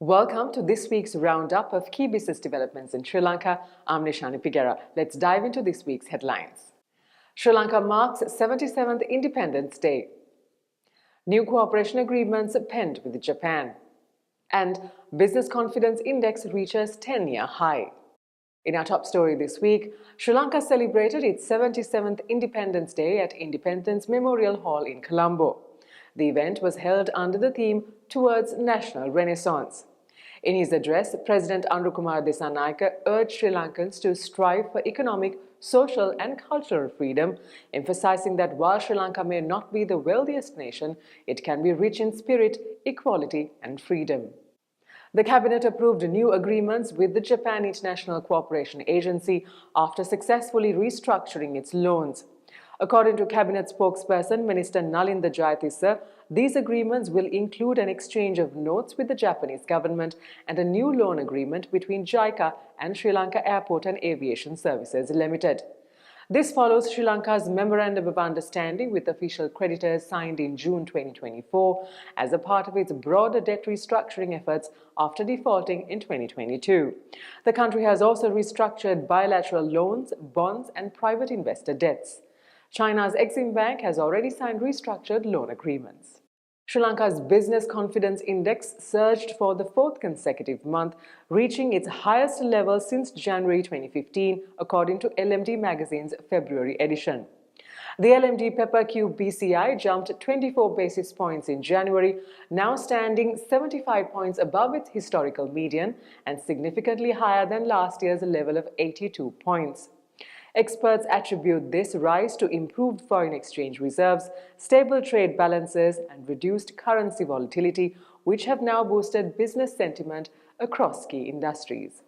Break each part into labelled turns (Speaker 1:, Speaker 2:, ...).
Speaker 1: Welcome to this week's roundup of key business developments in Sri Lanka. I'm Nishani Pigera. Let's dive into this week's headlines. Sri Lanka marks 77th Independence Day. New cooperation agreements penned with Japan. And business confidence index reaches 10-year high. In our top story this week, Sri Lanka celebrated its 77th Independence Day at Independence Memorial Hall in Colombo. The event was held under the theme Towards National Renaissance. In his address, President Anrukumara Dissanayake urged Sri Lankans to strive for economic, social and cultural freedom, emphasizing that while Sri Lanka may not be the wealthiest nation, it can be rich in spirit, equality and freedom. The cabinet approved new agreements with the Japan International Cooperation Agency after successfully restructuring its loans. According to cabinet spokesperson Minister Nalinda Jayatissa, these agreements will include an exchange of notes with the Japanese government and a new loan agreement between JICA and Sri Lanka Airport and Aviation Services Limited. This follows Sri Lanka's Memorandum of Understanding with official creditors signed in June 2024 as a part of its broader debt restructuring efforts after defaulting in 2022. The country has also restructured bilateral loans, bonds and private investor debts. China's Exim Bank has already signed restructured loan agreements. Sri Lanka's Business Confidence Index surged for the fourth consecutive month, reaching its highest level since January 2015, according to LMD magazine's February edition. The LMD Pepper Cube BCI jumped 24 basis points in January, now standing 75 points above its historical median and significantly higher than last year's level of 82 points. Experts attribute this rise to improved foreign exchange reserves, stable trade balances, and reduced currency volatility, which have now boosted business sentiment across key industries.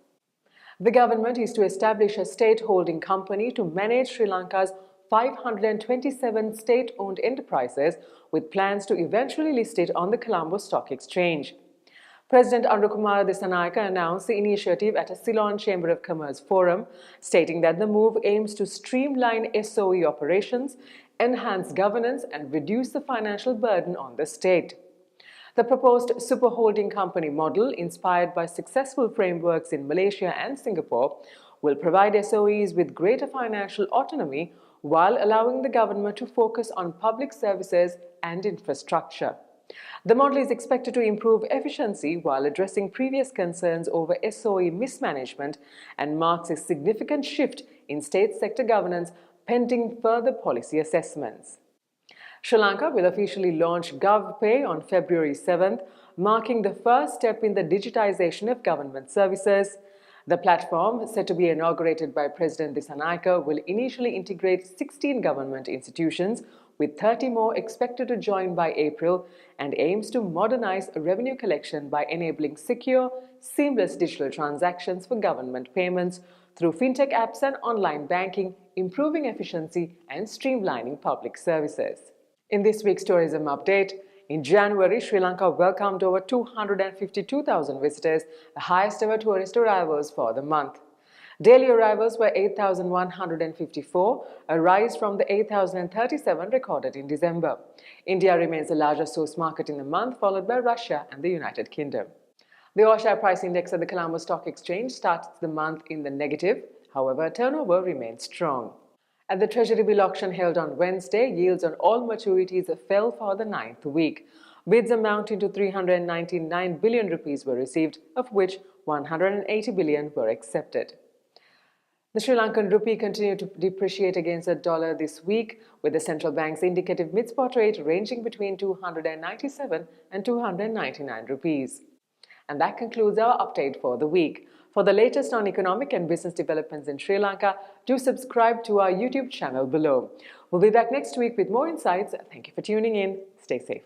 Speaker 1: The government is to establish a state holding company to manage Sri Lanka's 527 state-owned enterprises, with plans to eventually list it on the Colombo Stock Exchange. President Anrukumara Dissanayake announced the initiative at a Ceylon Chamber of Commerce forum, stating that the move aims to streamline SOE operations, enhance governance and reduce the financial burden on the state. The proposed superholding company model, inspired by successful frameworks in Malaysia and Singapore, will provide SOEs with greater financial autonomy while allowing the government to focus on public services and infrastructure. The model is expected to improve efficiency while addressing previous concerns over SOE mismanagement and marks a significant shift in state sector governance pending further policy assessments. Sri Lanka will officially launch GovPay on February 7th, marking the first step in the digitization of government services. The platform, set to be inaugurated by President Dissanayake, will initially integrate 16 government institutions, with 30 more expected to join by April, and aims to modernize revenue collection by enabling secure, seamless digital transactions for government payments through fintech apps and online banking, improving efficiency and streamlining public services. In this week's tourism update, in January, Sri Lanka welcomed over 252,000 visitors, the highest ever tourist arrivals for the month. Daily arrivals were 8,154, a rise from the 8,037 recorded in December. India remains the largest source market in the month, followed by Russia and the United Kingdom. The all-share price index at the Colombo Stock Exchange started the month in the negative. However, turnover remained strong. At the Treasury bill auction held on Wednesday, yields on all maturities fell for the ninth week. Bids amounting to 399 billion rupees were received, of which 180 billion were accepted. The Sri Lankan rupee continued to depreciate against the dollar this week, with the central bank's indicative mid-spot rate ranging between 297 and 299 rupees. And that concludes our update for the week. For the latest on economic and business developments in Sri Lanka, do subscribe to our YouTube channel below. We'll be back next week with more insights. Thank you for tuning in. Stay safe.